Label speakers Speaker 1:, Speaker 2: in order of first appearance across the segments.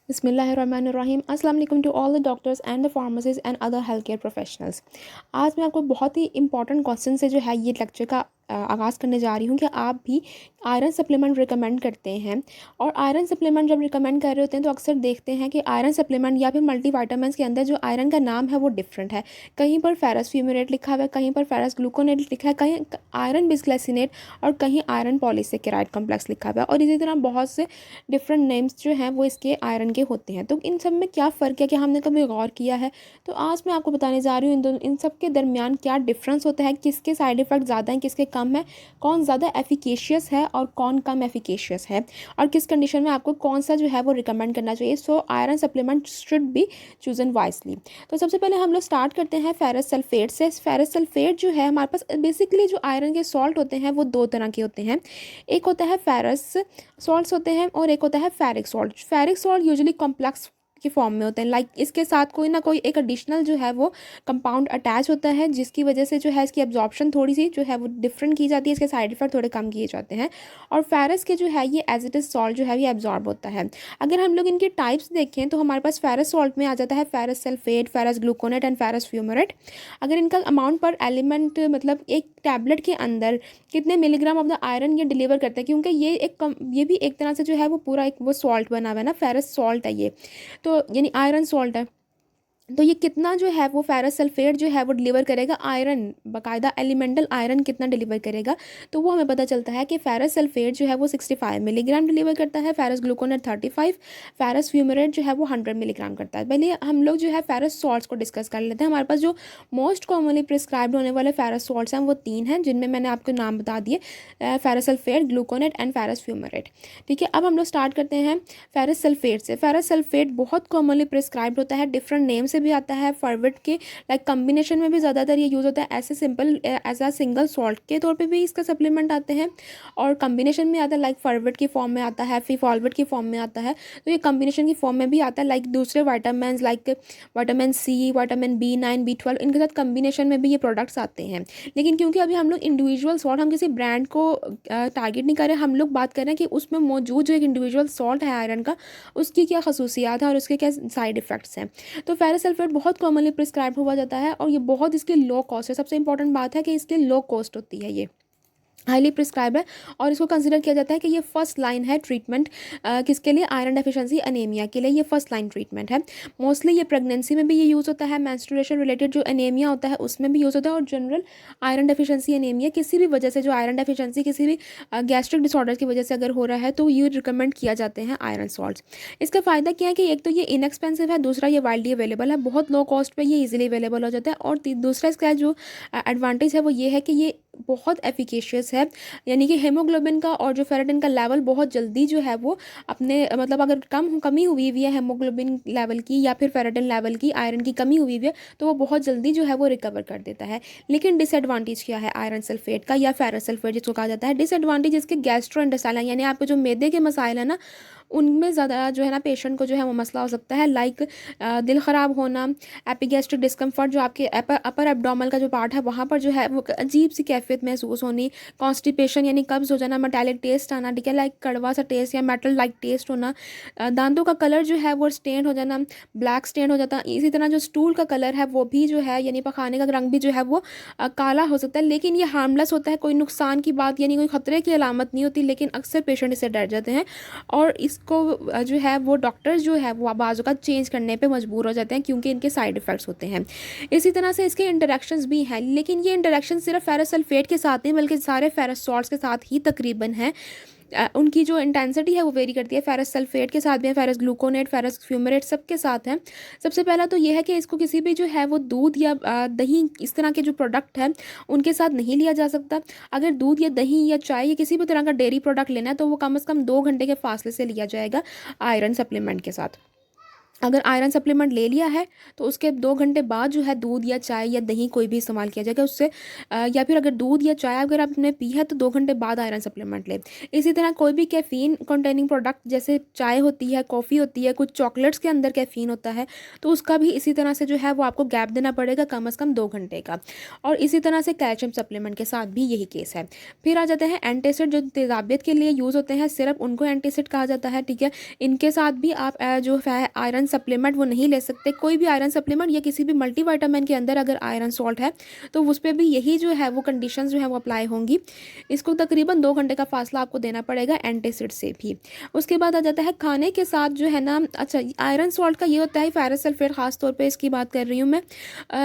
Speaker 1: बिस्मिल्लाहिर्रहमानिर्रहीम। अस्सलाम वालेकुम to all the doctors and the pharmacist and other health care professionals. आज मैं आपको बहुत ही इंपॉर्टेंट क्वेश्चन से जो है ये लेक्चर का आगाज़ करने जा रही हूँ कि आप भी आयरन सप्लीमेंट रिकमेंड करते हैं। और आयरन सप्लीमेंट जब रिकमेंड कर रहे होते हैं तो अक्सर देखते हैं कि आयरन सप्लीमेंट या फिर मल्टीविटामिन्स के अंदर जो आयरन का नाम है वो डिफरेंट है। कहीं पर फेरस फ्यूमेरेट लिखा हुआ है, कहीं पर फेरस ग्लूकोनेट लिखा है, कहीं आयरन बिस्ग्लाइसिनेट और कहीं आयरन पॉलीसेकेराइड कॉम्प्लेक्स लिखा हुआ है। और इसी तरह बहुत से डिफरेंट नेम्स जो हैं वो इसके आयरन के होते हैं। तो इन सब में क्या फ़र्क है, क्या हमने कभी गौर किया है? तो आज मैं आपको बताने जा रही हूँ इन सब के दरमियान क्या डिफरेंस होता है, किसके साइड इफ़ेक्ट ज़्यादा हैं, किसके कम है, कौन ज़्यादा एफिकेशियस है और कौन कम एफिकेशियस है, और किस कंडीशन में आपको कौन सा जो है वो रिकमेंड करना चाहिए। So iron supplement should be chosen wisely. तो सबसे पहले हम लोग स्टार्ट करते हैं फेरस सल्फेट से। फेरस सल्फेट जो है हमारे पास बेसिकली जो आयरन के सॉल्ट होते हैं वो दो तरह के होते हैं। एक होता है फेरस सॉल्ट्स होते हैं और एक होता है ferric salt. Ferric salt usually complex के फॉर्म में होते हैं, लाइक इसके साथ कोई ना कोई एक एडिशनल जो है वो कंपाउंड अटैच होता है, जिसकी वजह से जो है इसकी एब्जॉर्प्शन थोड़ी सी जो है वो डिफरेंट की जाती है, इसके साइड इफेक्ट थोड़े कम किए जाते हैं। और फेरस के जो है ये एज इट इज सॉल्ट जो है ये एब्जॉर्ब होता है। अगर हम लोग इनके टाइप्स देखें तो हमारे पास फेरस सॉल्ट में आ जाता है ferrous sulphate, ferrous gluconate and ferrous fumarate. अगर इनका अमाउंट पर एलिमेंट मतलब एक टैबलेट के अंदर कितने मिलीग्राम ऑफ द आयरन ये डिलीवर करता है, क्योंकि ये भी एक तरह से जो है वो पूरा एक वो सॉल्ट बना हुआ है ना, फेरस सॉल्ट है ये, तो यानी आयरन सॉल्ट है। तो ये कितना जो है वो फेरस सल्फेट जो है वो डिलीवर करेगा, आयरन बाकायदा एलिमेंटल आयरन कितना डिलीवर करेगा, तो वो हमें पता चलता है कि फेरस सल्फेट जो है वो 65 मिलीग्राम डिलीवर करता है, फेरस ग्लूकोनेट 35, फेरस फ्यूमेरेट जो है वो 100 मिलीग्राम करता है। पहले हम लोग जो है फेरस सॉल्ट्स को डिस्कस कर लेते हैं। हमारे पास जो मोस्ट कॉमनली प्रिस्क्राइब्ड होने वाले फेरस सॉल्ट्स हैं वो तीन हैं, जिनमें मैंने आपको नाम बता दिए, ferrous sulphate, gluconate and ferrous fumarate. ठीक है, अब हम लोग स्टार्ट करते हैं फेरस सल्फेट से। फेरस सल्फेट बहुत कॉमनली प्रिस्क्राइब्ड होता है, डिफरेंट नेम से भी आता है, फॉरवर्ड के लाइक कम्बिनेशन में भी ज़्यादातर ये यूज़ होता है, ऐसे simple as a single salt के तौर पे भी इसका सप्लीमेंट आते हैं, और कम्बिनेशन में आता है, लाइक फॉरवर्ड की फॉर्म में आता है, फिर फॉरवर्ड की फॉर्म में आता है। तो ये कम्बिनेशन की फॉर्म में भी आता है, लाइक दूसरे vitamin like vitamin C, vitamin B9, B12, इनके साथ कम्बिनेशन में भी ये प्रोडक्ट्स आते हैं। लेकिन क्योंकि अभी हम लोग इंडिविजुअल सॉल्ट, हम किसी ब्रांड को टारगेट नहीं कर रहे, हम लोग बात कर रहे हैं कि उसमें मौजूद जो एक इंडिविजुअल सॉल्ट है आयरन का, उसकी क्या खसूसियात हैं और उसके क्या साइड इफ़ेक्ट्स हैं। तो फेरस सल्फेट बहुत कॉमनली प्रिस्क्राइब हुआ जाता है और ये बहुत इसकी लो कॉस्ट है। सबसे इंपॉर्टेंट बात है कि इसकी लो कॉस्ट होती है, ये हाईली प्रिस्क्राइब है, और इसको कंसिडर किया जाता है कि ये फर्स्ट लाइन है ट्रीटमेंट किसके लिए, आयरन डेफिशिएंसी एनीमिया के लिए ये फर्स्ट लाइन ट्रीटमेंट है। मोस्टली ये प्रेगनेंसी में भी ये यूज़ होता है, मेंस्ट्रुएशन रिलेटेड जो एनीमिया होता है उसमें भी यूज़ होता है, और जनरल आयरन डेफिशिएंसी एनीमिया किसी भी वजह से जो आयरन डेफिशिएंसी किसी भी गैस्ट्रिक डिसऑर्डर की वजह से अगर हो रहा है तो ये रिकमेंड किया जाते हैं आयरन सॉल्ट्स। इसका फ़ायदा क्या है कि एक तो ये इनएक्सपेंसिव है, दूसरा ये वाइडली अवेलेबल है, बहुत लो कॉस्ट पर ये ईजिली अवेलेबल हो जाता है, और दूसरा इसका जो एडवांटेज है वो ये है कि ये बहुत एफिकेशियस है, यानी कि हेमोग्लोबिन का और जो फेरेटिन का लेवल बहुत जल्दी जो है वो अपने मतलब अगर कमी हुई हुई है हेमोग्लोबिन लेवल की या फिर फेरेटिन लेवल की, आयरन की कमी हुई हुई है, तो वो बहुत जल्दी जो है वो रिकवर कर देता है। लेकिन डिसएडवांटेज क्या है आयरन सल्फेट का या फेरस सल्फेट जिसको कहा जाता है, डिसएडवांटेज इसके गैस्ट्रोइंटेस्टाइनल यानी आपके जो मैदे के मसाइल है ना, उनमें ज़्यादा जो है ना पेशेंट को जो है वो मसला हो सकता है, लाइक दिल ख़राब होना, एपिगैस्ट्रिक डिस्कम्फर्ट, जो आपके अपर एब्डोमल का जो पार्ट है वहाँ पर जो है वो अजीब सी कैफियत महसूस होनी, कॉन्स्टिपेशन यानी कब्ज़ हो जाना, मेटालिक टेस्ट आना, ठीक है, लाइक कड़वा सा टेस्ट या मेटल लाइक टेस्ट होना, दांतों का कलर जो है वो स्टेन हो जाना, ब्लैक स्टेन हो जाता। इसी तरह जो स्टूल का कलर है वो भी जो है यानी पखाने का रंग भी जो है वो काला हो सकता है, लेकिन ये हार्मलेस होता है, कोई नुकसान की बात यानी कोई ख़तरे की अलामत नहीं होती, लेकिन अक्सर पेशेंट इससे डर जाते हैं और इसको जो है वो डॉक्टर्स जो है वो बाज़ का चेंज करने पे मजबूर हो जाते हैं क्योंकि इनके साइड इफ़ेक्ट्स होते हैं। इसी तरह से इसके इंटरेक्शंस भी हैं, लेकिन ये इंटरेक्शन सिर्फ फेरस सल्फेट के साथ नहीं बल्कि सारे फेरस सॉल्ट्स के साथ ही तकरीबन है। उनकी जो इंटेंसिटी है वो वेरी करती है, फेरस सल्फेट के साथ भी है, फेरस ग्लूकोनेट, फेरस फ्यूमेरेट सबके साथ है। सबसे पहला तो ये है कि इसको किसी भी जो है वो दूध या दही इस तरह के जो प्रोडक्ट हैं उनके साथ नहीं लिया जा सकता। अगर दूध या दही या चाय या किसी भी तरह का डेयरी प्रोडक्ट लेना है तो वो कम से कम 2 घंटे के फासले से लिया जाएगा आयरन सप्लीमेंट के साथ। अगर आयरन सप्लीमेंट ले लिया है तो उसके 2 घंटे बाद जो है दूध या चाय या दही कोई भी इस्तेमाल किया जाएगा उससे, या फिर अगर दूध या चाय अगर आपने पी है तो 2 घंटे बाद आयरन सप्लीमेंट लें। इसी तरह कोई भी कैफ़ीन कंटेनिंग प्रोडक्ट जैसे चाय होती है, कॉफ़ी होती है, कुछ चॉकलेट्स के अंदर कैफ़ीन होता है, तो उसका भी इसी तरह से जो है वो आपको गैप देना पड़ेगा कम से कम 2 घंटे का। और इसी तरह से कैल्शियम सप्लीमेंट के साथ भी यही केस है। फिर आ जाते हैं एंटासिड, जो तेज़ाबियत के लिए यूज़ होते हैं सिरप, उनको एंटासिड कहा जाता है, ठीक है। इनके साथ भी आप जो है आयरन सप्लीमेंट वो नहीं ले सकते। कोई भी आयरन सप्लीमेंट या किसी भी मल्टीविटामिन के अंदर अगर आयरन सॉल्ट है तो उस पर भी यही जो है वो कंडीशंस जो है वो अप्लाई होंगी। इसको तकरीबन 2 घंटे का फासला आपको देना पड़ेगा एंटासिड से भी। उसके बाद आ जाता है खाने के साथ जो है ना, अच्छा आयरन सॉल्ट का ये होता है फेरस सल्फेट, ख़ास तौर पे इसकी बात कर रही हूँ मैं,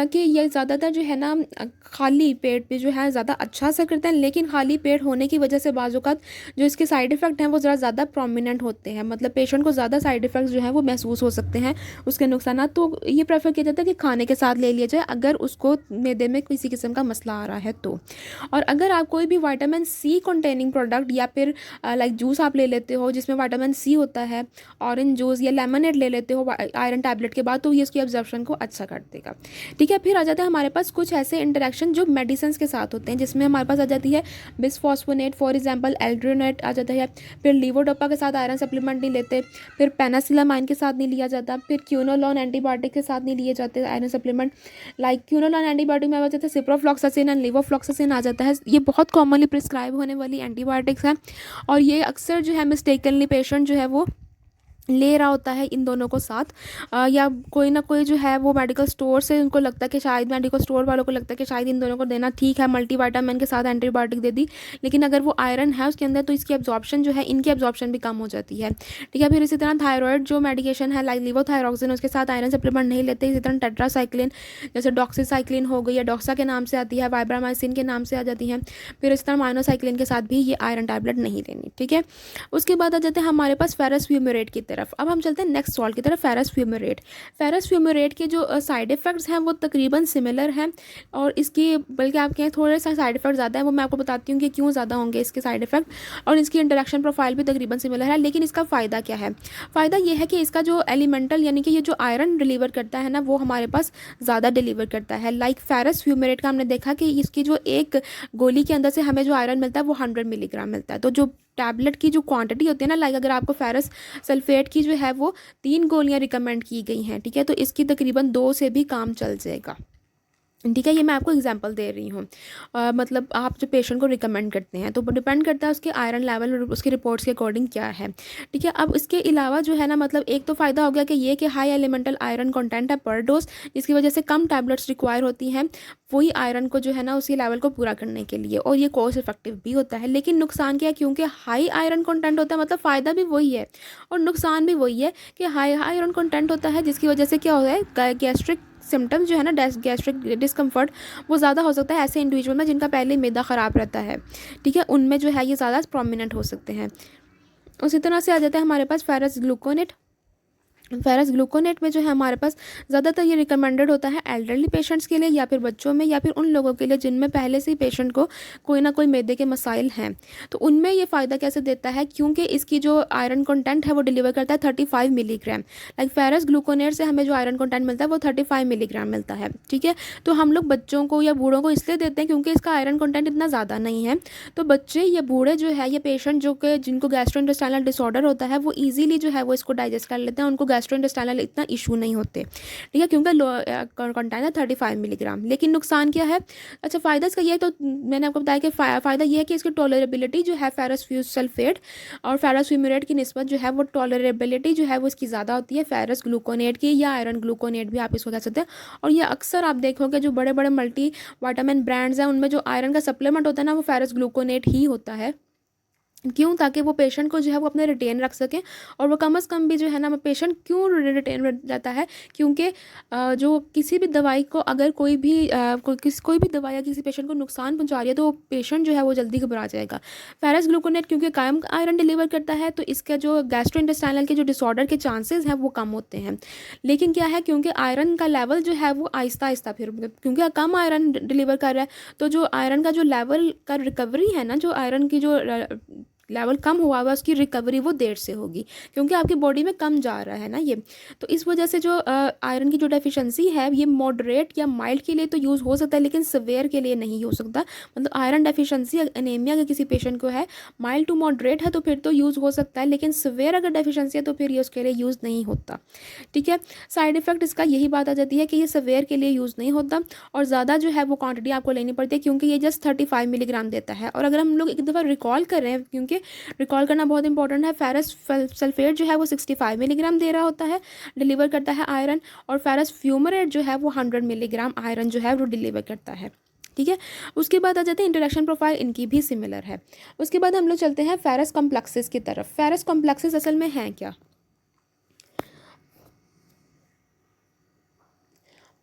Speaker 1: कि ये ज़्यादातर जो है ना खाली पेट पे जो है ज़्यादा अच्छा असर करते हैं, लेकिन खाली पेट होने की वजह से बाज़ औक़ात जो इसके साइड इफ़ेक्ट हैं वो ज़्यादा प्रोमिनेंट होते हैं, मतलब पेशेंट को ज़्यादा साइड इफ़ेक्ट्स जो हैं वो महसूस हो सकते हैं, उसके नुकसानात। तो ये प्रेफर किया जाता है कि खाने के साथ ले लिया जाए अगर उसको मैदे में किसी किस्म का मसला आ रहा है तो। और अगर आप कोई भी विटामिन सी कंटेनिंग प्रोडक्ट या फिर लाइक जूस आप ले लेते हो जिसमें विटामिन सी होता है, ऑरेंज जूस या लेमनेड ले लेते हो आयरन टैबलेट के बाद, तो ये इसकी एब्जॉर्प्शन को अच्छा कर देगा, ठीक है। फिर आ जाता है हमारे पास कुछ ऐसे इंटरेक्शन जो मेडिसिन के साथ होते हैं, जिसमें हमारे पास आ जाती है बिसफॉस्फोनेट, फॉर एग्जांपल एल्ड्रोनेट आ जाता है। फिर लीवोडोपा के साथ आयरन सप्लीमेंट नहीं लेते। फिर पेनासिलामाइन के साथ नहीं लिया जाता। फिर क्यूनोलॉन एंटीबायोटिक के साथ नहीं लिए जाते आयरन सप्लीमेंट। लाइक क्यूनोलॉन एंटीबायोटिक में आ जाता है सिप्रोफ्लॉक्सासिन एंड लिवोफ्लॉक्सासिन आ जाता है। ये बहुत कॉमनली प्रिस्क्राइब होने वाली एंटीबायोटिक्स हैं और ये अक्सर जो है मिस्टेकनली पेशेंट जो है वो ले रहा होता है इन दोनों को साथ, या कोई ना कोई जो है वो मेडिकल स्टोर से उनको लगता है कि शायद मेडिकल स्टोर वालों को लगता है कि शायद इन दोनों को देना ठीक है, मल्टीविटामिन के साथ एंटीबायोटिक दे दी, लेकिन अगर वो आयरन है उसके अंदर तो इसकी एब्जॉर्प्शन जो है, इनकी एब्जॉर्प्शन भी कम हो जाती है, ठीक है। फिर इसी तरह थायराइड जो मेडिकेशन है लाइक लिवोथायरॉक्सिन, उसके साथ आयरन सप्लीमेंट नहीं लेते। इसी तरह टेट्रासाइक्लिन जैसे डॉक्सीसाइक्लिन हो गई या डॉक्सा के नाम से आती है, वाइब्रामाइसिन के नाम से आ जाती हैं। फिर इस तरह माइनोसाइक्लिन के साथ भी ये आयरन टैबलेट नहीं लेनी, ठीक है। उसके बाद आ जाते हैं हमारे पास फेरस फ्यूमेरेट की तरफ। अब हम चलते हैं नेक्स्ट सॉल्ट की तरफ, फेरस फ्यूमेरेट। फेरस फ्यूमेरेट के जो साइड इफ़ेक्ट्स हैं वो तकरीबन सिमिलर हैं, और इसकी बल्कि आप कहें थोड़े सा साइड इफ़ेक्ट ज़्यादा है, वो मैं आपको बताती हूँ कि क्यों ज़्यादा होंगे इसके साइड इफ़ेक्ट, और इसकी इंटरेक्शन प्रोफाइल भी तकरीबन सिमिलर है। लेकिन इसका फ़ायदा क्या है? फ़ायदा ये है कि इसका जो एलिमेंटल यानी कि ये जो आयरन डिलीवर करता है ना वो हमारे पास ज़्यादा डिलीवर करता है। लाइक फेरस फ्यूमेरेट का हमने देखा कि इसकी जो एक गोली के अंदर से हमें जो आयरन मिलता है वो 100 मिलीग्राम मिलता है। तो जो टैबलेट की जो क्वांटिटी होती है ना, लाइक अगर आपको फेरस सल्फेट की जो है वो 3 गोलियां रिकमेंड की गई हैं, ठीक है, तो इसकी तकरीबन 2 से भी काम चल जाएगा, ठीक है। ये मैं आपको एग्जांपल दे रही हूँ। मतलब आप जो पेशेंट को रिकमेंड करते हैं तो डिपेंड करता है उसके आयरन लेवल और उसकी रिपोर्ट्स के अकॉर्डिंग क्या है, ठीक है। अब इसके अलावा जो है ना, मतलब एक तो फ़ायदा हो गया कि ये कि हाई एलिमेंटल आयरन कंटेंट है पर डोज, जिसकी वजह से कम टैबलेट्स रिक्वायर होती हैं वही आयरन को जो है ना उसी लेवल को पूरा करने के लिए, और ये कॉस्ट इफेक्टिव भी होता है। लेकिन नुकसान क्या है? क्योंकि हाई आयरन कंटेंट होता है, मतलब फ़ायदा भी वही है और नुकसान भी वही है कि हाई आयरन कंटेंट होता है, जिसकी वजह से क्या होता है गैस्ट्रिक सिम्टम्स जो है ना, गैस्ट्रिक डिस्कम्फर्ट वो ज़्यादा हो सकता है ऐसे इंडिविजुअल में जिनका पहले मैदा ख़राब रहता है, ठीक है, उनमें जो है ये ज़्यादा प्रोमिनेंट हो सकते हैं। उसी तरह से आ जाता है हमारे पास फेरस ग्लूकोनेट। फेरस ग्लूकोनेट में जो है हमारे पास ज़्यादातर ये रिकमेंडेड होता है एल्डरली पेशेंट्स के लिए, या फिर बच्चों में, या फिर उन लोगों के लिए जिनमें पहले से ही पेशेंट को कोई ना कोई मैदे के मसाइल हैं। तो उनमें ये फ़ायदा कैसे देता है? क्योंकि इसकी जो आयरन कंटेंट है वो डिलीवर करता है 35 मिलीग्राम। लाइक फेरस ग्लूकोनेट से हमें जो आयरन कंटेंट मिलता है वो 35 मिलीग्राम मिलता है, ठीक है। तो हम लोग बच्चों को या बूढ़ों को इसलिए देते हैं क्योंकि इसका आयरन कंटेंट इतना ज़्यादा नहीं है। तो बच्चे या बूढ़े जो है ये पेशेंट जो कि जिनको गैस्ट्रोइंटेस्टाइनल डिसऑर्डर होता है वो ईजिली जो है वो इसको डाइजेस्ट कर लेते हैं, उनको गैस्ट्रोइंटेस्टाइनल इतना इशू नहीं होते, ठीक है, क्योंकि कंटेंट है 35 मिलीग्राम। लेकिन नुकसान क्या है? अच्छा, फ़ायदा इसका ये है, तो मैंने आपको बताया कि फ़ायदा ये है कि इसकी टॉलरेबिलिटी जो है फेरस सल्फेट और फेरस फ्यूमेरेट की निस्बत जो है वो टॉलरेबिलिटी जो है वो इसकी ज़्यादा होती है फेरस ग्लूकोनेट की, या आयरन ग्लूकोनेट भी आप इसको कह सकते हैं। और ये अक्सर आप देखोगे जो बड़े बड़े मल्टी विटामिन ब्रांड्स हैं उनमें जो आयरन का सप्लीमेंट होता है ना वो फेरस ग्लूकोनेट ही होता है। क्यों? ताकि वो पेशेंट को जो है वो अपने रिटेन रख सकें, और वो कम से कम भी जो है ना पेशेंट क्यों रिटेन रहता है? क्योंकि जो किसी भी दवाई को अगर कोई भी दवाई या किसी पेशेंट को नुकसान पहुंचा रही है तो वो पेशेंट जो है वो जल्दी घबरा जाएगा। फेरस ग्लूकोनेट क्योंकि कायम आयरन डिलीवर करता है तो इसका जो गैस्ट्रोइंटेस्टाइनल के जो डिसऑर्डर के चांसेस हैं वो कम होते हैं। लेकिन क्या है, क्योंकि आयरन का लेवल जो है वो आहिस्ता आहिस्ता, फिर क्योंकि कम आयरन डिलीवर कर रहा है तो जो आयरन का जो लेवल का रिकवरी है ना, जो आयरन की जो लेवल कम हुआ हुआ उसकी रिकवरी वो देर से होगी, क्योंकि आपकी बॉडी में कम जा रहा है ना ये। तो इस वजह से जो आयरन की जो डेफिशिएंसी है ये मॉडरेट या माइल्ड के लिए तो यूज़ हो सकता है, लेकिन सवेयर के लिए नहीं हो सकता। मतलब आयरन डेफिशिएंसी एनीमिया अगर किसी पेशेंट को है, माइल्ड टू मॉडरेट है, तो फिर तो यूज़ हो सकता है, लेकिन सवेयर अगर डेफिशिएंसी है तो फिर ये उसके लिए यूज़ नहीं होता। ठीक है, साइड इफेक्ट इसका यही बात आ जाती है कि ये सवेयर के लिए यूज़ नहीं होता और ज़्यादा जो है वो क्वांटिटी आपको लेनी पड़ती है, क्योंकि ये जस्ट 35 मिलीग्राम देता है। और अगर हम लोग एक दफ़ा रिकॉल कर रहे हैं, क्योंकि रिकॉल करना बहुत इंपॉर्टेंट है, फेरस सल्फेट जो है वो 65 मिलीग्राम दे रहा होता है, डिलीवर करता है आयरन, और फेरस फ्यूमरेट जो है वो 100 मिलीग्राम आयरन जो है वो डिलीवर करता है। ठीक है, उसके बाद आ जाते हैं इंटरेक्शन प्रोफाइल, इनकी भी सिमिलर है। उसके बाद हम लोग चलते हैं फेरस कॉम्प्लेक्सेस की तरफ। फेरस कॉम्प्लेक्सेस असल में हैं क्या?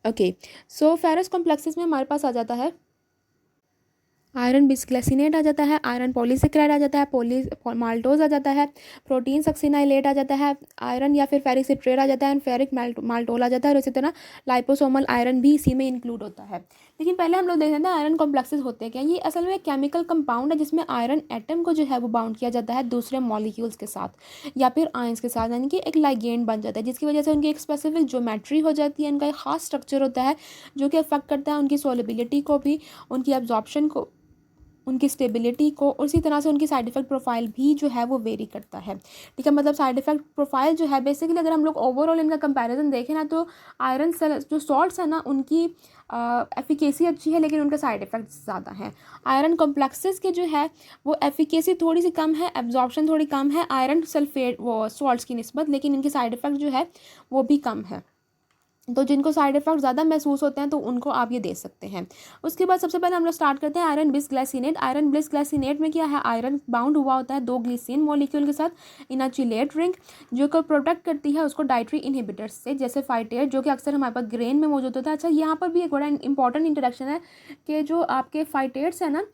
Speaker 1: ओके, सो फेरस कॉम्प्लेक्सेस में हमारे पास आ जाता है आयरन बिस्ग्लिसिनेट आ जाता है, आयरन पॉलीसेक्राइड आ जाता है, पॉली माल्टोज आ जाता है, प्रोटीन सक्सिनाइलेट आ जाता है, आयरन या फिर फेरिक सिट्रेट आ जाता है, फेरिक माल्टोल आ जाता है, और इसी तरह लाइपोसोमल आयरन भी इसी में इंक्लूड होता है। लेकिन पहले हम लोग देख लेते हैं आयरन कॉम्प्लेक्सेस होते हैं क्या। ये असल में एक केमिकल कंपाउंड है जिसमें आयरन एटम को जो है वो बाउंड किया जाता है दूसरे मॉलिक्यूल्स के साथ या फिर आयंस के साथ, यानी कि एक लाइगेंड बन जाता है, जिसकी वजह से उनकी एक स्पेसिफिक ज्योमेट्री हो जाती है, उनका एक खास स्ट्रक्चर होता है जो कि अफेक्ट करता है उनकी सोलिबिलिटी को भी, उनकी एब्जॉर्प्शन को, उनकी स्टेबिलिटी को, और इसी तरह से उनकी साइड इफेक्ट प्रोफाइल भी जो है वो वेरी करता है। ठीक है, मतलब साइड इफेक्ट प्रोफाइल जो है बेसिकली अगर हम लोग ओवरऑल इनका कंपैरिजन देखें ना, तो आयरन जो सॉल्ट्स है ना उनकी एफिकेसी अच्छी है, लेकिन उनका साइड इफेक्ट्स ज़्यादा हैं। आयरन कॉम्प्लेक्सेस के जो है वो एफिकेसी थोड़ी सी कम है, एब्जॉर्प्शन थोड़ी कम है आयरन सल्फेट वो सॉल्ट्स की निस्बत, लेकिन इनकी साइड इफेक्ट जो है वो भी कम है। तो जिनको साइड इफेक्ट ज़्यादा महसूस होते हैं तो उनको आप ये दे सकते हैं। उसके बाद सबसे पहले हम लोग स्टार्ट करते हैं आयरन बिस्ग्लिसिनेट। आयरन बिस्ग्लिसिनेट में क्या है, आयरन बाउंड हुआ होता है 2 ग्लिसिन मॉलिक्यूल के साथ इन अ चिलेट रिंग, जो को प्रोटेक्ट करती है उसको डाइटरी इनहिबिटर्स से, जैसे फाइटेट जो कि अक्सर हमारे पास ग्रेन में मौजूद होता है। अच्छा, यहाँ पर भी एक बड़ा इंपॉर्टेंट इंटरेक्शन है कि जो आपके फाइटेट्स है ना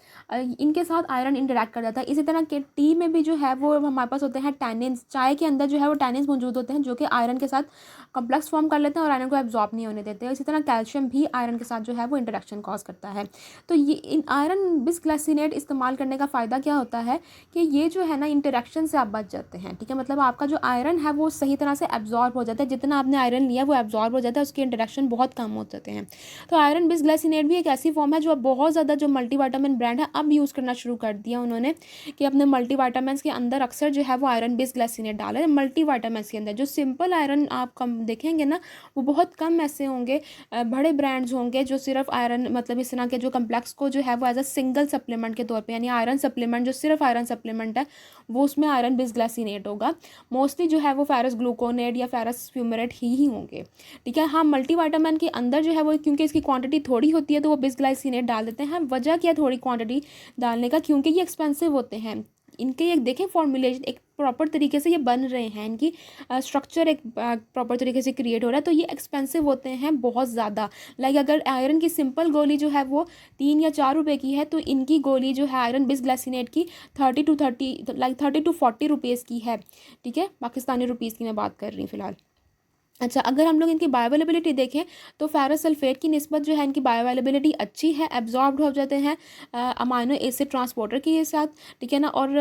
Speaker 1: इनके साथ आयरन इंटरेक्ट कर जाता है। इसी तरह के टी में भी जो है वो हमारे पास होते हैं टैनिन्स, चाय के अंदर जो है वो टैनिन्स मौजूद होते हैं जो कि आयरन के साथ कॉम्प्लेक्स फॉर्म कर लेते हैं और आयरन को एब्जॉर्ब नहीं होने देते हैं। इसी तरह कैल्शियम भी आयरन के साथ जो है वो इंटरेक्शन कॉज करता है। तो ये इन आयरन बिस्ग्लिसिनेट इस्तेमाल करने का फ़ायदा क्या होता है कि ये जो है ना इंटरेक्शन से आप बच जाते हैं। ठीक है, मतलब आपका जो आयरन है वो सही तरह से एब्जॉर्ब हो जाता है, जितना आपने आयरन लिया वो एब्जॉर्ब हो जाता है, उसके इंटरेक्शन बहुत कम हो जाते हैं। तो आयरन बिस्ग्लिसिनेट भी एक ऐसी फॉर्म है जो अब बहुत ज़्यादा जो मल्टीविटामिन ब्रांड है अब यूज़ करना शुरू कर दिया उन्होंने, कि अपने मल्टीविटामिन के अंदर अक्सर जो है वो आयरन बिस्ग्लिसिनेट डालें। मल्टीविटामिन के अंदर जो सिंपल आयरन आप कम देखेंगे ना वो बहुत कम ऐसे होंगे, बड़े ब्रांड्स होंगे जो सिर्फ आयरन मतलब इस तरह के जो कम्प्लेक्स को जो है वो एज अ सिंगल सप्लीमेंट के तौर पे, यानी आयरन सप्लीमेंट जो सिर्फ आयरन सप्लीमेंट है वो उसमें आयरन बिस्ग्लिसिनेट होगा। मोस्टली जो है वो फेरस ग्लूकोनेट या फेरस फ्यूमरेट ही होंगे। ठीक है, हाँ मल्टीविटामिन के अंदर जो है वो क्योंकि इसकी क्वांटिटी थोड़ी होती है तो वो बिस्ग्लिसिनेट डाल देते हैं। वजह क्या थोड़ी क्वांटिटी डालने का, क्योंकि ये एक्सपेंसिव होते हैं। इनके एक देखें फॉर्मुलेशन एक प्रॉपर तरीके से ये बन रहे हैं, इनकी स्ट्रक्चर एक प्रॉपर तरीके से क्रिएट हो रहा है, तो ये एक्सपेंसिव होते हैं बहुत ज़्यादा। लाइक अगर आयरन की सिंपल गोली जो है वो 3 या 4 रुपए की है, तो इनकी गोली जो है आयरन बिस्ग्लिसिनेट की 30 to 40 रुपीज़ की है। ठीक है, पाकिस्तानी रुपीज़ की मैं बात कर रही हूँ फ़िलहाल। अच्छा, अगर हम लोग इनकी बायोअवेलेबिलिटी देखें तो फेरस सल्फेट की निस्बत जो है इनकी बायोअवेलेबिलिटी अच्छी है, एब्जॉर्ब्ड हो जाते हैं अमाइनो एसिड ट्रांसपोर्टर के साथ। ठीक है ना, और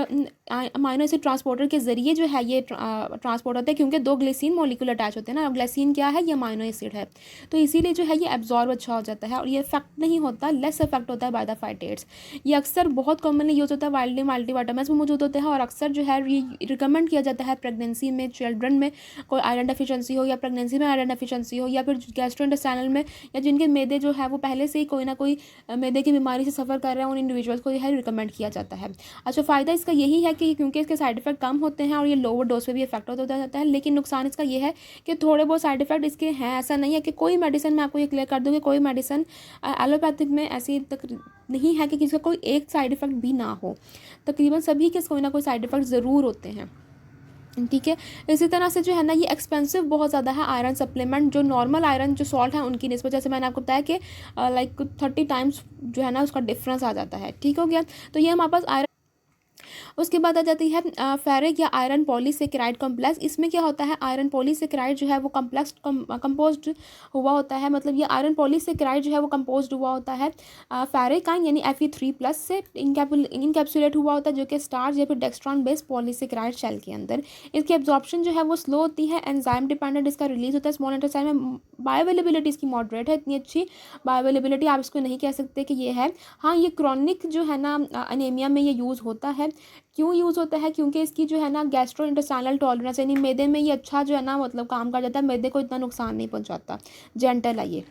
Speaker 1: अमाइनो एसिड ट्रांसपोर्टर के ज़रिए जो है ये ट्रांसपोर्ट होते हैं, क्योंकि 2 ग्लिसिन मॉलिक्यूल अटैच होते हैं ना। ग्लिसिन क्या है, ये अमाइनो एसिड है, तो इसीलिए जो है ये एब्जॉर्ब अच्छा हो जाता है और ये इफेक्ट नहीं होता, लेस इफेक्ट होता है बाय द फाइटेट्स। ये अक्सर बहुत कॉमनली यूज़ होता है, वाइल्डली मल्टीविटामिन्स में मौजूद होते हैं और अक्सर जो है ये रिकमेंड किया जाता है प्रेगनेंसी में, चिल्ड्रन में कोई आयरन डेफिशिएंसी हो या प्रेगनेंसी में आयरन डेफिशिएंसी हो या फिर गैस्ट्रोइंटेस्टाइनल में, या जिनके मैदे जो है वो पहले से ही कोई ना कोई मैदे की बीमारी से सफ़र कर रहे हैं, उन इंडिविजुअल्स को यह रिकमेंड किया जाता है। अच्छा, फ़ायदा इसका यही है कि क्योंकि इसके साइड इफेक्ट कम होते हैं और ये लोअर डोज पे भी इफेक्ट होता जाता है, लेकिन नुकसान इसका ये है कि थोड़े बहुत साइड इफेक्ट इसके हैं। ऐसा नहीं है कि कोई मेडिसिन, मैं आपको ये क्लियर कर दूँ कि कोई मेडिसिन एलोपैथिक में ऐसी तक नहीं है कि किसी का कोई एक साइड इफेक्ट भी ना हो, तकरीबन सभी के कोई ना कोई साइड इफेक्ट ज़रूर होते हैं। ठीक है, इसी तरह से जो है ना ये एक्सपेंसिव बहुत ज़्यादा है आयरन सप्लीमेंट, जो नॉर्मल आयरन जो सॉल्ट है उनकी निस्बत, जैसे मैंने आपको बताया कि लाइक 30 टाइम्स जो है ना उसका डिफरेंस आ जाता है। ठीक हो गया, तो ये हमारे पास आयरन उसके बाद आ जाती है फेरिक या आयरन पॉलीसेकेराइड कॉम्प्लेक्स। इसमें क्या होता है, आयरन पॉलीसेकेराइड जो है वो कम्प्लेक्स कंपोज्ड हुआ होता है, मतलब ये आयरन पॉलीसेकेराइड जो है वो कंपोज्ड हुआ होता है फेरिक आयन यानी Fe3+ से इनकैप्सुलेट हुआ होता है, जो कि स्टार्च या फिर डेक्स्ट्रॉन बेस्ड पॉलीसेकेराइड शेल के अंदर। इसकी एब्जॉर्प्शन जो है वो स्लो होती है, एंजाइम डिपेंडेंट इसका रिलीज होता है स्मॉल इंटेस्टाइन में। बायोअवेलेबिलिटी इसकी मॉडरेट है, इतनी अच्छी बायोअवेलेबिलिटी आप इसको नहीं कह सकते कि ये है। हाँ, ये क्रॉनिक जो है ना अनीमिया में ये यूज़ होता है। क्यों यूज़ होता है, क्योंकि इसकी जो है ना गैस्ट्रो इंटेस्टाइनल टॉलरेंस यानी मैदे में ये अच्छा जो है ना मतलब काम कर जाता है, मैदे को इतना नुकसान नहीं पहुंचाता, जेंटल है ये।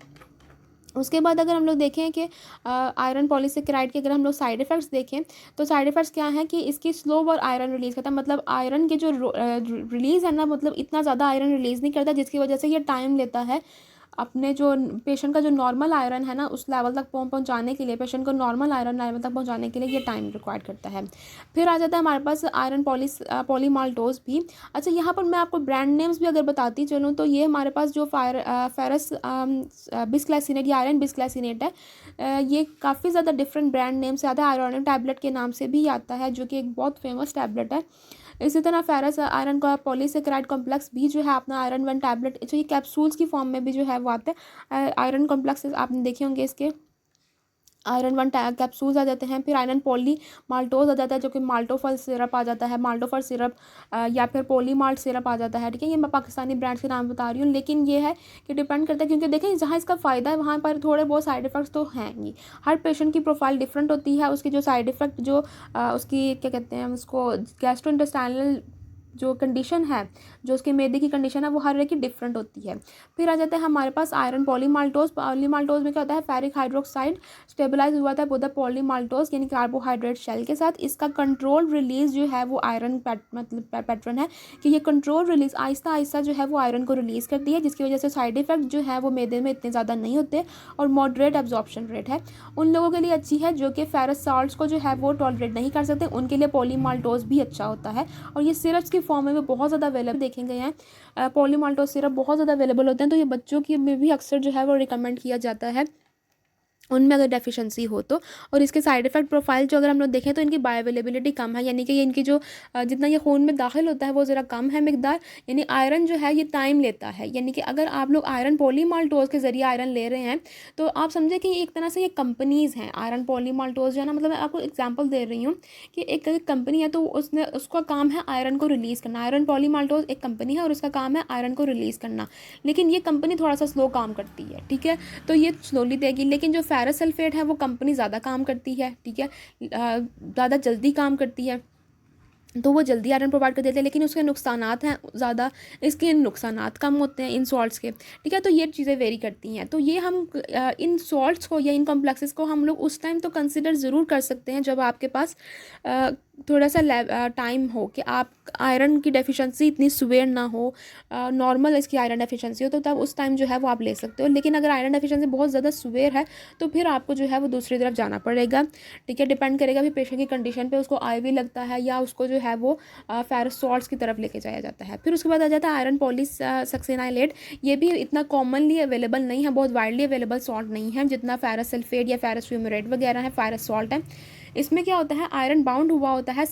Speaker 1: उसके बाद अगर हम लोग देखें कि आयरन पॉलीसेकेराइड के अगर हम लोग साइड इफ़ेक्ट्स देखें तो साइड इफ़ेक्ट्स क्या हैं कि इसकी स्लो और आयरन रिलीज़ करता है, मतलब आयरन के जो रिलीज़ है ना मतलब इतना ज़्यादा आयरन रिलीज़ नहीं करता, जिसकी वजह से ये टाइम लेता है अपने जो पेशेंट का जो नॉर्मल आयरन है ना उस लेवल तक पहुंचाने के लिए, पेशेंट को नॉर्मल आयरन लेवल तक पहुंचाने के लिए ये टाइम रिक्वायर्ड करता है। फिर आ जाता है हमारे पास आयरन पॉलीमाल्टोज भी। अच्छा, यहाँ पर मैं आपको ब्रांड नेम्स भी अगर बताती चलूँ तो ये हमारे पास जो फेरस बिस्ग्लाइसिनेट या आयरन बिस्ग्लाइसिनेट है, ये काफ़ी ज़्यादा डिफरेंट ब्रांड नेम से आता है, आयरन टैबलेट के नाम से भी आता है, जो कि एक बहुत फेमस टैबलेट है। इसी तरह फेरस आयरन का पॉलीसेकेराइड कॉम्प्लेक्स भी जो है अपना आयरन 1 टैबलेट जो ये कैप्सूल्स की फॉर्म में भी जो है वो आता है। आयरन कॉम्प्लेक्स आपने देखे होंगे इसके आयरन 1 कैप्सूल्स आ जाते हैं। फिर आयरन पॉली माल्टोज आ जाता है, जो कि माल्टोफल सिरप आ जाता है, माल्टोफल सिरप या फिर पॉली माल्ट सिरप आ जाता है। ठीक है, ये मैं पाकिस्तानी ब्रांड्स के नाम बता रही हूँ, लेकिन ये है कि डिपेंड करता है, क्योंकि देखें जहाँ इसका फ़ायदा है वहाँ पर थोड़े बहुत साइड इफ़ेक्ट्स तो हैं ही। हर पेशेंट की प्रोफाइल डिफरेंट होती है, उसकी जो साइड इफ़ेक्ट जो उसकी क्या कहते हैं उसको गैस्ट्रोइंटेस्टाइनल जो कंडीशन है, जो उसके मैदे की कंडीशन है वो हर एक की डिफरेंट होती है। फिर आ जाता है हमारे पास आयरन पॉलीमाल्टोज। पॉलीमाल्टोज में क्या होता है, फेरिक हाइड्रोक्साइड स्टेबलाइज हुआ था बोधा पॉलीमाल्टोज यानी कार्बोहाइड्रेट शेल के साथ। इसका कंट्रोल रिलीज जो है वो आयरन मतलब पैटर्न है कि ये कंट्रोल रिलीज आहिस्ता आहिस्ता जो है वो आयरन को रिलीज करती है, जिसकी वजह से साइड इफेक्ट जो है वो मैदे में इतने ज़्यादा नहीं होते और मॉडरेट एब्जॉर्प्शन रेट है। उन लोगों के लिए अच्छी है जो कि फेरस साल्ट्स को जो है वो टॉलरेट नहीं कर सकते, उनके लिए पॉलीमाल्टोज भी अच्छा होता है। और ये सिरप्स की फॉर्म में भी बहुत ज़्यादा अवेलेबल देखे गए हैं। पॉलीमाल्टोज सिरप बहुत ज़्यादा अवेलेबल होते हैं, तो ये बच्चों की में भी अक्सर जो है वो रिकमेंड किया जाता है उनमें अगर डेफिशिएंसी हो तो। और इसके साइड इफ़ेक्ट प्रोफाइल जो अगर हम लोग देखें तो इनकी बायोअवेलेबिलिटी कम है, यानी कि ये इनकी जो जितना ये खून में दाखिल होता है वो ज़रा कम है मिकदार, यानी आयरन जो है ये टाइम लेता है। यानी कि अगर आप लोग आयरन पॉलीमाल्टोज के ज़रिए आयरन ले रहे हैं तो आप समझे कि एक तरह से ये कंपनीज़ हैं। आयरन पॉलीमाल्टोज जो है ना, मतलब मैं आपको एग्जाम्पल दे रही हूँ कि एक कंपनी है तो उसने उसका काम है आयरन को रिलीज़ करना। आयरन पॉलीमाल्टोज एक कंपनी है और उसका काम है आयरन को रिलीज़ करना, लेकिन ये कंपनी थोड़ा सा स्लो काम करती है। ठीक है, तो ये स्लोली देगी, लेकिन जो फेरस सल्फेट है वो कंपनी ज़्यादा काम करती है। ठीक है, ज़्यादा जल्दी काम करती है, तो वो जल्दी आयरन प्रोवाइड कर देते हैं, लेकिन उसके नुकसानात हैं ज़्यादा, इसके नुकसानात कम होते हैं इन सॉल्ट्स के। ठीक है, तो ये चीज़ें वेरी करती हैं। तो ये हम इन सॉल्ट्स को या इन कॉम्प्लेक्सेस को हम लोग उस टाइम तो कंसिडर ज़रूर कर सकते हैं जब आपके पास थोड़ा सा टाइम हो कि आप आयरन की डेफिशिएंसी इतनी सुवेयर ना हो, नॉर्मल इसकी आयरन डेफिशिएंसी हो, तो तब उस टाइम जो है वो आप ले सकते हो। लेकिन अगर आयरन डेफिशिएंसी बहुत ज़्यादा सुवेयर है तो फिर आपको जो है वो दूसरी तरफ जाना पड़ेगा। ठीक है, डिपेंड करेगा भी पेशेंट की कंडीशन पे, उसको आईवी लगता है या उसको जो है वो फेरस सॉल्ट्स की तरफ लेके जाया जाता है। फिर उसके बाद आ जाता है आयरन पॉलीसक्सिनाइलेट। ये भी इतना कॉमनली अवेलेबल नहीं है, बहुत वाइडली अवेलेबल सॉल्ट नहीं है जितना फेरस सल्फेट या फेरस फ्यूमेरेट वगैरह है, फेरस सॉल्ट है। इसमें क्या होता है, आयरन बाउंड हुआ होता है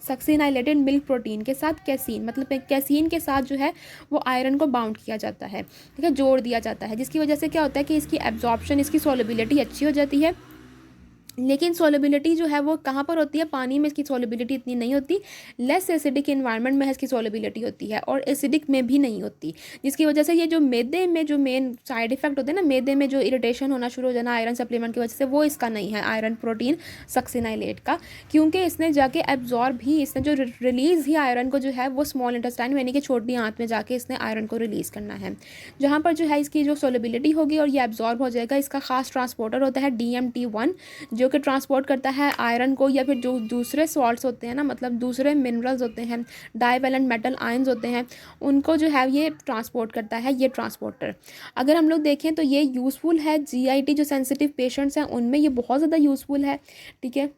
Speaker 1: सक्सिनाइलेटेड मिल्क प्रोटीन के साथ, कैसीन, मतलब कैसीन के साथ जो है वो आयरन को बाउंड किया जाता है। ठीक है, जोड़ दिया जाता है, जिसकी वजह से क्या होता है कि इसकी एब्जॉर्प्शन, इसकी सॉल्युबिलिटी अच्छी हो जाती है। लेकिन सॉल्युबिलिटी जो है वो कहाँ पर होती है, पानी में इसकी सॉल्युबिलिटी इतनी नहीं होती, लेस एसिडिक इन्वायरमेंट में इसकी सॉल्युबिलिटी होती है और एसिडिक में भी नहीं होती, जिसकी वजह से ये जो मैदे में जो मेन साइड इफेक्ट होते हैं ना, मैदे में जो इरिटेशन होना शुरू हो जाना आयरन सप्लीमेंट की वजह से, वो इसका नहीं है आयरन प्रोटीन सक्सिनाइलेट का, क्योंकि इसने जाके एब्जॉर्ब ही, इसने जो रिलीज़ ही आयरन को जो है वो स्मॉल इंटेस्टाइन यानी कि छोटी आंत में जाके इसने आयरन को रिलीज़ करना है, जहाँ पर जो है इसकी जो सॉल्युबिलिटी होगी और ये एब्जॉर्ब हो जाएगा। इसका खास ट्रांसपोर्टर होता है DMT1 जो कि ट्रांसपोर्ट करता है आयरन को, या फिर जो दूसरे सॉल्ट्स होते हैं ना, मतलब दूसरे मिनरल्स होते हैं, डाइवेलेंट मेटल आयंस होते हैं, उनको जो है ये ट्रांसपोर्ट करता है ये ट्रांसपोर्टर। अगर हम लोग देखें तो ये यूज़फुल है GIT जो सेंसिटिव पेशेंट्स हैं उनमें ये बहुत ज़्यादा यूज़फुल है। ठीक है,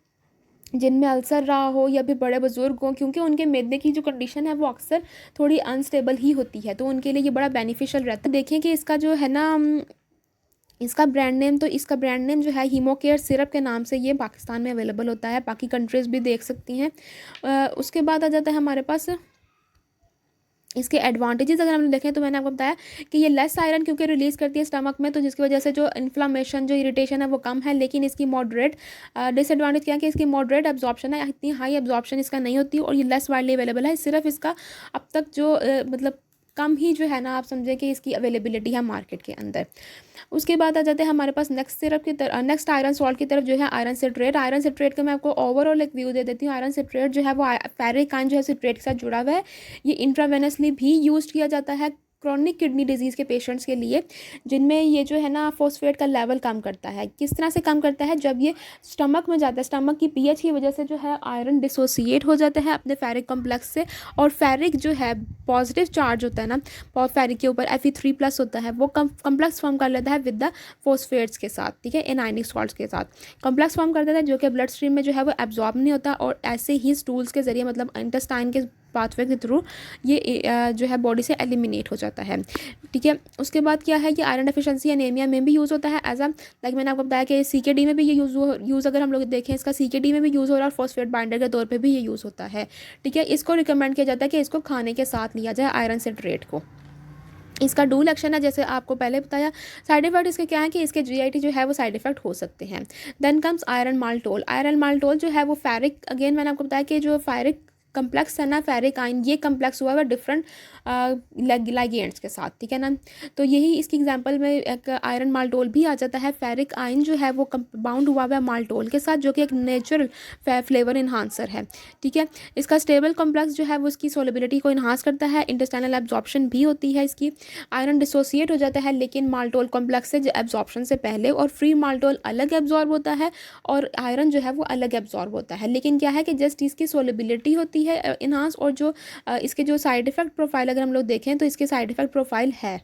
Speaker 1: जिनमें अल्सर रहा हो या फिर बड़े बुजुर्ग हों, क्योंकि उनके मैदे की जो कंडीशन है वो अक्सर थोड़ी अनस्टेबल ही होती है, तो उनके लिए ये बड़ा बेनिफिशियल रहता है। देखें कि इसका जो है ना इसका ब्रांड नेम जो है हीमोकेयर सिरप के नाम से ये पाकिस्तान में अवेलेबल होता है, बाकी कंट्रीज़ भी देख सकती हैं। उसके बाद आ जाता है हमारे पास इसके एडवांटेजेस। अगर हम लोग देखें तो मैंने आपको बताया कि ये लेस आयरन क्योंकि रिलीज़ करती है स्टमक में, तो जिसकी वजह से जो इन्फ्लामेशन जो इरिटेशन है वो कम है। लेकिन इसकी मॉडरेट डिसएडवांटेज क्या है कि इसकी मॉडरेट एब्जॉर्प्शन है, इतनी हाई एब्जॉर्प्शन इसका नहीं होती और ये लेस वाइडली अवेलेबल है। सिर्फ इसका अब तक जो मतलब कम ही जो है ना, आप समझें कि इसकी अवेलेबिलिटी है मार्केट के अंदर। उसके बाद आ जाते हैं हमारे पास नेक्स्ट सिरप की तरफ, नेक्स्ट आयरन सॉल्ट की तरफ जो है आयरन सिट्रेट। आयरन सिट्रेट का मैं आपको ओवरऑल एक व्यू दे देती हूँ। आयरन सिट्रेट जो है वो फेरिक आयन जो है सिट्रेट के साथ जुड़ा हुआ है। ये इंट्रावेनसली भी यूज़ किया जाता है क्रॉनिक किडनी डिजीज़ के पेशेंट्स के लिए, जिनमें ये जो है ना फॉस्फेट का लेवल कम करता है। किस तरह से कम करता है? जब ये स्टमक में जाता है, स्टमक की पीएच की वजह से जो है आयरन डिसोसिएट हो जाता है अपने फेरिक कॉम्प्लेक्स से, और फेरिक जो है पॉजिटिव चार्ज होता है ना फेरिक के ऊपर Fe3+ होता है, वो कम्प्लेक्स फॉर्म कर लेता है विद द फॉस्फेट्स के साथ, ठीक है, एनायनिक सॉल्ट्स के साथ कम्प्लेक्स फॉर्म कर देता है, जो कि ब्लड स्ट्रीम में जो है वो एब्जॉर्ब नहीं होता और ऐसे ही स्टूल्स के जरिए मतलब इंटेस्टाइन के पाथवे के थ्रू ये जो है बॉडी से एलिमिनेट हो जाता है, ठीक है। उसके बाद क्या है, ये आयरन डेफिशिएंसी एनीमिया में भी यूज़ होता है एज अ, लाइक मैंने आपको बताया कि CKD में भी ये यूज़ अगर हम लोग देखें इसका CKD में भी यूज़ हो रहा है और फॉस्फेट बाइंडर के तौर पे भी ये यूज़ होता है, ठीक है। इसको रिकमेंड किया जाता है कि इसको खाने के साथ लिया जाए आयरन सिट्रेट को। इसका डूल एक्शन है, जैसे आपको पहले बताया। साइड इफेक्ट इसके क्या है कि इसके GIT जो है वो साइड इफेक्ट हो सकते हैं। Then comes iron maltol. Iron maltol जो है वो फेरिक, अगेन मैंने आपको बताया कि जो फेरिक कम्प्लेक्स है ना फेरिक आयन, ये कम्प्लेक्स हुआ है डिफरेंट लाइगेंड्स के साथ, ठीक है ना। तो यही इसकी एग्जांपल में एक आयरन माल्टोल भी आ जाता है। फेरिक आयन जो है वो बाउंड हुआ है माल्टोल के साथ, जो कि एक नेचुरल फ्लेवर इन्हांसर है, ठीक है। इसका स्टेबल कॉम्प्लेक्स जो है वो इसकी सोलेबिलिटी को इन्हांस करता है, इंटेस्टाइनल एब्जॉर्प्शन भी होती है इसकी। आयरन डिसोसिएट हो जाता है लेकिन माल्टोल कॉम्प्लेक्स से एब्जॉर्प्शन से पहले, और फ्री माल्टोल अलग एब्जॉर्ब होता है और आयरन जो है वो अलग एब्जॉर्ब होता है। लेकिन क्या है कि जस्ट इसकी सोलेबिलिटी होती है इन्हांस, और जो इसके जो साइड इफेक्ट प्रोफाइल अगर हम लोग देखें तो इसके साइड इफेक्ट प्रोफाइल है।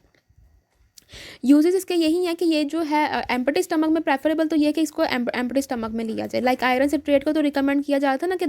Speaker 1: यूजेस इसके यही है कि ये जो है एम्प्टी स्टमक में प्रेफरेबल तो ये है कि इसको एम्प्टी स्टमक में लिया जाए। लाइक आयरन सिट्रेट को तो रिकमेंड किया जाता है ना कि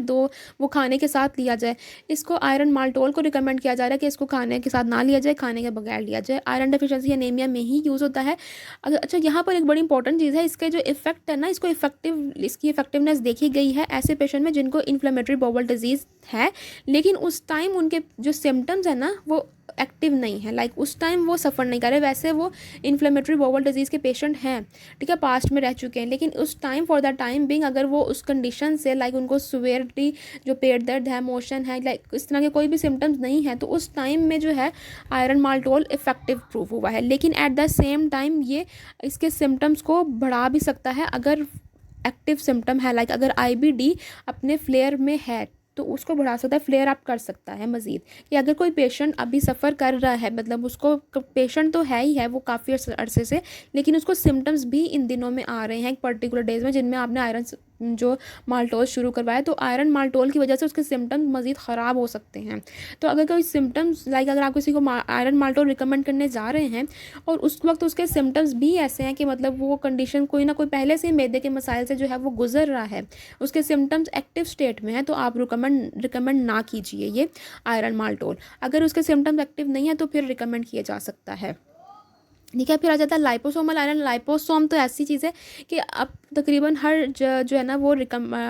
Speaker 1: वो खाने के साथ लिया जाए, इसको आयरन माल्टोल को रिकमेंड किया जा रहा है कि इसको खाने के साथ ना लिया जाए, खाने के बगैर लिया जाए। आयरन डेफिशिएंसी एनीमिया में ही यूज़ होता है। अच्छा, यहाँ पर एक बड़ी इंपॉर्टेंट चीज़ है, इसके जो इफेक्ट है ना, इसकी इफेक्टिवनेस देखी गई है ऐसे पेशेंट में जिनको इन्फ्लेमेटरी बाउल डिजीज़ है, लेकिन उस टाइम उनके जो सिम्टम्स है ना वो एक्टिव नहीं है, लाइक उस टाइम वो सफ़र नहीं कर रहे, वैसे वो इन्फ्लेमेटरी बाउल डिजीज़ के पेशेंट हैं, ठीक है, पास्ट में रह चुके हैं, लेकिन उस time for the time being अगर वो उस कंडीशन से लाइक उनको सुवेरिटी जो पेट दर्द है, मोशन है, लाइक इस तरह के कोई भी सिम्टम्स नहीं है, तो उस टाइम में जो है आयरन माल्टोल इफेक्टिव प्रूफ हुआ है। लेकिन एट द सेम टाइम ये इसके सिम्टम्स को बढ़ा भी सकता है अगर एक्टिव सिम्टम है, लाइक अगर IBD अपने फ्लेयर में है तो उसको बढ़ा सकता है, फ्लेयर अप कर सकता है मज़ीद। कि अगर कोई पेशेंट अभी सफ़र कर रहा है, मतलब उसको पेशेंट तो है ही है वो काफ़ी अरसे से, लेकिन उसको सिम्टम्स भी इन दिनों में आ रहे हैं एक पर्टिकुलर डेज में जिनमें आपने आयरन जो माल्टोल शुरू करवाया, तो आयरन माल्टोल की वजह से उसके सिम्टम्स मज़ीद ख़राब हो सकते हैं। तो अगर कोई सिम्टम्स लाइक अगर आप किसी को आयरन माल्टोल रिकमेंड करने जा रहे हैं और उस वक्त उसके सिम्टम्स भी ऐसे हैं कि मतलब वो कंडीशन कोई ना कोई पहले से मैदे के मसाइल से जो है वो गुजर रहा है, उसके सिम्टम्स एक्टिव स्टेट में है, तो आप रिकमेंड ना कीजिए ये आयरन माल्टोल। अगर उसके सिम्टम्स एक्टिव नहीं है तो फिर रिकमेंड किया जा सकता है, ठीक है। फिर आ जाता है लाइपोसोमल आयरन। लाइपोसोम तो ऐसी चीज़ है कि अब तकरीबन हर जो है ना वो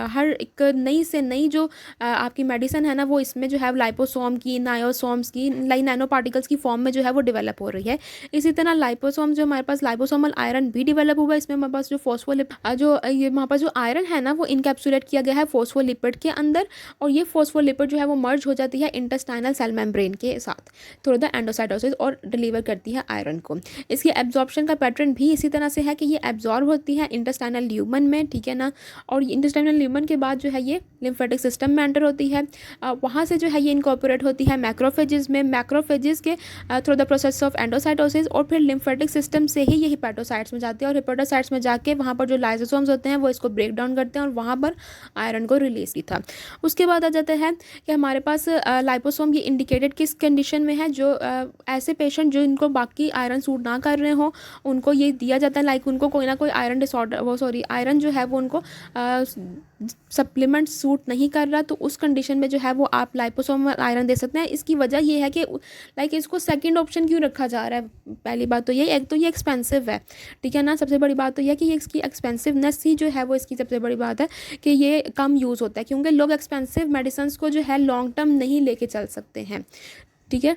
Speaker 1: हर एक नई से नई जो आपकी मेडिसिन है ना वो इसमें जो है लाइपोसोम की, नायोसोम्स की, नैनो पार्टिकल्स की फॉर्म में जो है वो डेवलप हो रही है। इसी तरह लाइपोसोम जो हमारे पास लाइपोसोमल आयरन भी डेवलप हुआ है, इसमें हमारे पास जो हमारे पास जो आयरन है ना वो इनकैप्सुलेट किया गया है फॉस्फोलिपिड के अंदर, और ये फॉस्फोलिपिड जो है वो मर्ज हो जाती है इंटेस्टाइनल सेल मेम्ब्रेन के साथ थ्रू द एंडोसाइटोसिस और डिलीवर करती है आयरन को। इसकी एब्जॉर्प्शन का पैटर्न भी इसी तरह से है कि ये एब्जॉर्ब होती है इंटेस्टाइनल ल्यूमन में, ठीक है ना, और इंटेस्टाइनल ल्यूमन के बाद जो है ये लिम्फेटिक सिस्टम में एंटर होती है। वहाँ से जो है ये इनकॉर्पोरेट होती है मैक्रोफेजेस में, मैक्रोफेजेस के through the process of endocytosis, और फिर लिम्फेटिक सिस्टम से ही ये हिपेटोसाइट्स में जाती है, और हिपेटोसाइट्स में जाके वहाँ पर जो लाइसोसोम्स होते हैं वो इसको ब्रेक डाउन करते हैं और वहाँ पर आयरन को रिलीज की था। उसके बाद आ जाता है कि हमारे पास लाइपोसोम ये इंडिकेटेड किस कंडीशन में है, जो ऐसे पेशेंट जो इनको बाकी आयरन सूट ना कर रहे हो उनको ये दिया जाता है, लाइक उनको कोई ना कोई आयरन डिसऑर्डर आयरन जो है वो उनको सप्लीमेंट सूट नहीं कर रहा, तो उस कंडीशन में जो है वो आप लाइपोसोमल आयरन दे सकते हैं। इसकी वजह ये है कि लाइक इसको सेकंड ऑप्शन क्यों रखा जा रहा है। पहली बात तो ये, एक तो ये एक्सपेंसिव है, ठीक है ना। सबसे बड़ी बात तो यह है कि ये इसकी एक्सपेंसिवनेस ही जो है वो इसकी सबसे बड़ी बात है कि ये कम यूज़ होता है, क्योंकि लोग एक्सपेंसिव मेडिसिन को जो है लॉन्ग टर्म नहीं लेके चल सकते हैं, ठीक है।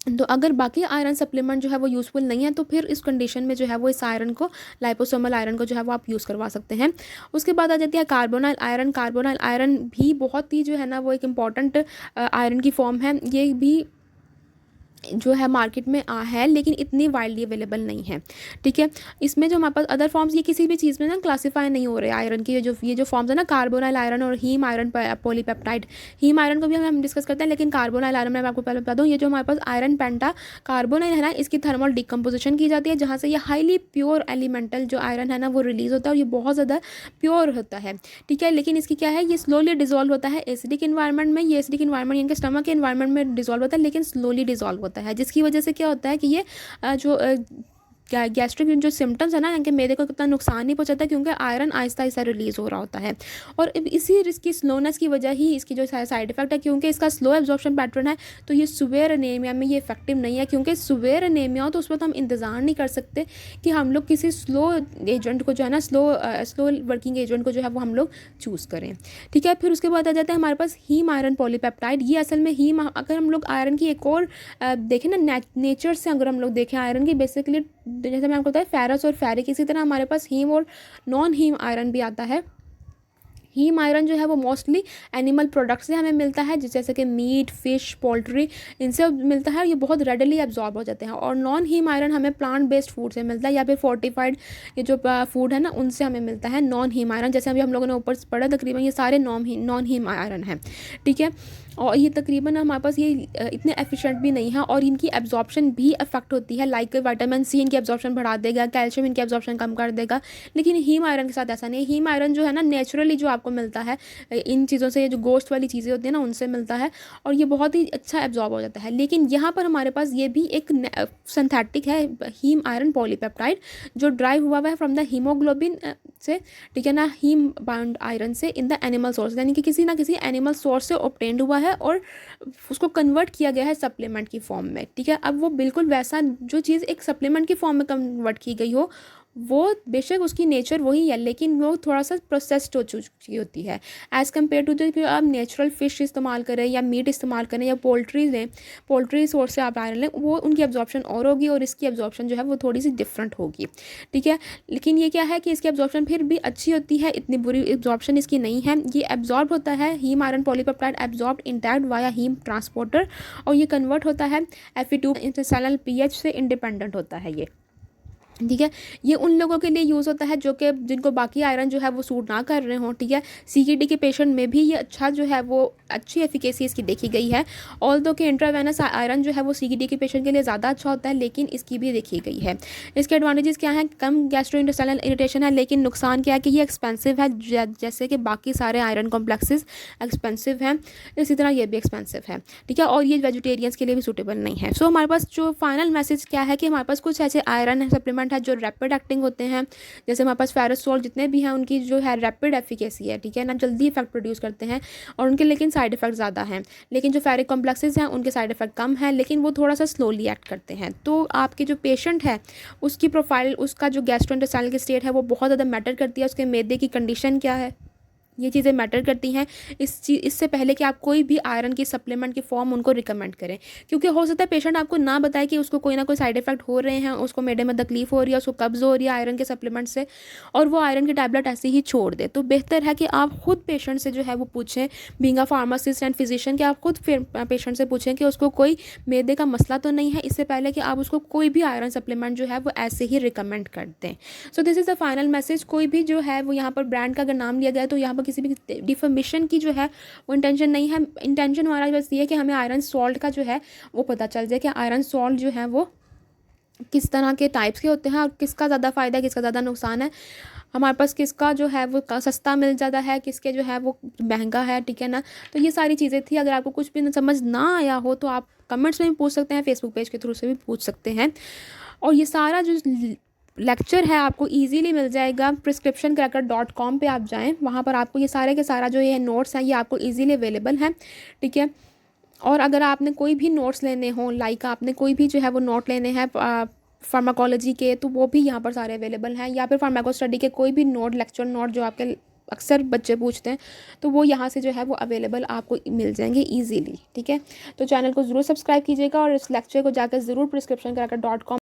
Speaker 1: तो अगर बाकी आयरन सप्लीमेंट जो है वो यूज़फुल नहीं है, तो फिर इस कंडीशन में जो है वो इस आयरन को, लाइपोसोमल आयरन को जो है वो आप यूज़ करवा सकते हैं। उसके बाद आ जाती है कार्बोनाइल आयरन। कार्बोनाइल आयरन भी बहुत ही जो है ना वो एक इम्पॉर्टेंट आयरन की फॉर्म है। ये भी जो है मार्केट में है, लेकिन इतनी वाइडली अवेलेबल नहीं है, ठीक है। इसमें जो हमारे पास अदर फॉर्म्स, ये किसी भी चीज़ में ना क्लासीफाई नहीं हो रहे आयरन की। ये जो फॉर्म्स है ना, कार्बोनाइल आयरन और heme iron polypeptide. Heme iron को भी हम डिस्कस करते हैं, लेकिन कार्बोनाइल आयरन मैं आपको पहले बता दूँ, ये जो हमारे पास आयरन पेंटा कार्बोनाइल है ना, इसकी थर्मल डिकम्पोजिशन की जाती है, जहाँ से ये हाईली प्योर एलिमेंटल जो आयरन है ना वो रिलीज होता है, और ये बहुत ज़्यादा प्योर होता है, ठीक है। लेकिन इसकी क्या है, ये स्लोली डिजॉल्व होता है एसिडिक इन्वायरमेंट में। ये एसिडिक इन्वायरमेंट इनके स्टमक के इन्वायरमेंट में डिजॉल्व होता है, लेकिन स्लोली डिजॉल्व होता है, जिसकी वजह से क्या होता है कि ये जो गैस्ट्रिक जो सिम्टम्स है ना, इनके मेदे को कितना नुकसान नहीं पहुंचाता, क्योंकि आयरन आहिस्ता आहिस्ता रिलीज़ हो रहा होता है। और इसी इसकी स्लोनेस की वजह ही इसकी जो साइड इफेक्ट है, क्योंकि इसका स्लो एब्जॉर्प्शन पैटर्न है, तो ये सुवेयर एनीमिया में ये इफेक्टिव नहीं है। क्योंकि सुवेयर एनीमिया हो तो उस वक्त हम इंतज़ार नहीं कर सकते कि हम लोग किसी स्लो एजेंट को जो है ना, स्लो वर्किंग एजेंट को जो है वो हम लोग चूज़ करें, ठीक है। फिर उसके बाद आ जाता है हमारे पास हीम आयरन पॉलीपेप्टाइड। ये असल में हीम, अगर हम लोग आयरन की एक और देखें ना, नेचर से अगर हम लोग देखें आयरन की, बेसिकली जैसे मैंने आपको बताया फेरस और फेरिक, इसी तरह हमारे पास हीम और नॉन हीम आयरन भी आता है। हीम आयरन जो है वो मोस्टली एनिमल प्रोडक्ट्स से हमें मिलता है, जैसे कि मीट, फिश, पोल्ट्री, इनसे मिलता है, ये बहुत रेडली एब्जॉर्ब हो जाते हैं। और नॉन हीम आयरन हमें प्लांट बेस्ड फूड से मिलता है, या फिर फोर्टिफाइड ये जो फूड है ना उनसे हमें मिलता है नॉन हीम आयरन। जैसे अभी हम लोगों ने ऊपर पढ़ा, तकरीबन ये सारे नॉन हीम आयरन हैं, ठीक है। और ये तकरीबन हमारे पास ये इतने एफिशिएंट भी नहीं है, और इनकी एब्जॉर्प्शन भी अफेक्ट होती है। लाइक विटामिन सी इनकी एब्जॉर्प्शन बढ़ा देगा, कैल्शियम इनकी एब्जॉर्प्शन कम कर देगा। लेकिन हीम आयरन के साथ ऐसा नहीं है। हीम आयरन जो है ना नेचुरली जो आपको मिलता है इन चीज़ों से, ये जो गोश्त वाली चीज़ें होती हैं ना उनसे मिलता है, और ये बहुत ही अच्छा एब्जॉर्ब हो जाता है। लेकिन यहाँ पर हमारे पास ये भी एक सिंथेटिक है, हीम आयरन पॉलीपेप्टाइड, जो ड्राइव हुआ है फ्रॉम द हीमोग्लोबिन से, ठीक है ना, हीम बाउंड आयरन से इन द एनिमल सोर्स, यानी कि किसी ना किसी एनिमल सोर्स से ऑब्टेन्ड हुआ है और उसको कन्वर्ट किया गया है सप्लीमेंट की फॉर्म में, ठीक है। अब वो बिल्कुल वैसा जो चीज़ एक सप्लीमेंट की फॉर्म में कन्वर्ट की गई हो, वो बेशक उसकी नेचर वही है, लेकिन वो थोड़ा सा प्रोसेस्ड हो चुकी होती है एज़ कम्पेयर टू जो कि आप नेचुरल फ़िश इस्तेमाल करें या मीट इस्तेमाल करें या पोल्ट्री लें, पोल्ट्री सोर्स से आप आयरन लें, वो उनकी एब्जॉर्प्शन और होगी और इसकी एब्जॉर्प्शन जो है वो थोड़ी सी डिफरेंट होगी, ठीक है। लेकिन ये क्या है कि इसकी एब्जॉर्प्शन फिर भी अच्छी होती है, इतनी बुरी एब्जॉर्प्शन इसकी नहीं है। ये एब्जॉर्ब होता है, heme iron polypeptide absorb intact via heme transporter, और ये कन्वर्ट होता है Fe2 इंटरसेलुलर पीएच से इंडिपेंडेंट होता है ये, ठीक है। ये उन लोगों के लिए यूज़ होता है जो कि जिनको बाकी आयरन जो है वो सूट ना कर रहे हों, ठीक है। सीकेडी के पेशेंट में भी ये अच्छा जो है वो अच्छी एफिकेसी इसकी देखी गई है। ऑल्दो कि इंट्रावेनस आयरन जो है वो सीकेडी के पेशेंट के लिए ज़्यादा अच्छा होता है, लेकिन इसकी भी देखी गई है। इसके एडवांटेजेस क्या हैं, कम गैस्ट्रोइंटेस्टाइनल इरिटेशन है, लेकिन नुकसान क्या है कि ये एक्सपेंसिव है, जैसे कि बाकी सारे आयरन कॉम्प्लेक्सेस एक्सपेंसिव हैं, इसी तरह ये भी एक्सपेंसिव है, ठीक है। और ये वेजिटेरियंस के लिए भी सूटेबल नहीं है। सो हमारे पास जो फाइनल मैसेज क्या है कि हमारे पास कुछ ऐसे आयरन सप्लीमेंट है जो रैपिड एक्टिंग होते हैं, जैसे हमारे पास फेरसोल जितने भी हैं उनकी जो है रैपिड एफिकेसी है, ठीक है ना, जल्दी इफेक्ट प्रोड्यूस करते हैं, और उनके लेकिन साइड इफेक्ट ज़्यादा हैं। लेकिन जो फेरिक कॉम्प्लेक्सेस हैं उनके साइड इफेक्ट कम है, लेकिन वो थोड़ा सा स्लोली एक्ट करते हैं। तो आपके जो पेशेंट है उसकी प्रोफाइल, उसका जो गैस्ट्रोइंटेस्टाइनल की स्टेट है वो बहुत ज़्यादा मैटर करती है, उसके मैदे की कंडीशन क्या है, ये चीज़ें मैटर करती हैं इससे पहले कि आप कोई भी आयरन की सप्लीमेंट की फॉर्म उनको रिकमेंड करें। क्योंकि हो सकता है पेशेंट आपको ना बताए कि उसको कोई ना कोई साइड इफेक्ट हो रहे हैं, उसको मैदे में तकलीफ हो रही है, उसको कब्ज़ हो रही है आयरन के सप्लीमेंट से, और वो आयरन की टैबलेट ऐसे ही छोड़ दे। तो बेहतर है कि आप खुद पेशेंट से जो है वो पूछें, being a pharmacist and physician, कि आप खुद पेशेंट से पूछें कि उसको कोई मैदे का मसला तो नहीं है, इससे पहले कि आप उसको कोई भी आयरन सप्लीमेंट जो है वो ऐसे ही रिकमेंड कर दें। So this is the final message. कोई भी जो है वो यहाँ पर ब्रांड का अगर नाम लिया गया तो यहाँ पर किसी भी डिफॉर्मेशन की जो है वो इंटेंशन नहीं है। इंटेंशन हमारा बस ये है कि हमें आयरन सॉल्ट का जो है वो पता चल जाए कि आयरन सॉल्ट जो है वो किस तरह के टाइप्स के होते हैं और किसका ज़्यादा फ़ायदा है, किसका ज़्यादा नुकसान है, हमारे पास किसका जो है वो सस्ता मिल जाता है, किसके जो है वो महंगा है, ठीक है ना। तो ये सारी चीज़ें थी। अगर आपको कुछ भी समझ ना आया हो तो आप कमेंट्स में भी पूछ सकते हैं, फेसबुक पेज के थ्रू से भी पूछ सकते हैं। और ये सारा जो लेक्चर है आपको इजीली मिल जाएगा। prescriptioncracker.com पे आप जाएं, वहाँ पर आपको ये सारे के सारा जो ये नोट्स हैं ये आपको इजीली अवेलेबल हैं, ठीक है। और अगर आपने कोई भी नोट्स लेने हों, लाइक आपने कोई भी जो है वो नोट लेने हैं फार्माकोलॉजी के, तो वो भी यहाँ पर सारे अवेलेबल हैं, या फिर फार्माको स्टडी के कोई भी नोट, लेक्चर नोट जो आपके अक्सर बच्चे पूछते हैं, तो वो यहाँ से जो है वो अवेलेबल आपको मिल जाएंगे ईजीली, ठीक है। तो चैनल को ज़रूर सब्सक्राइब कीजिएगा और इस लेक्चर को जाकर ज़रूर prescriptioncracker.com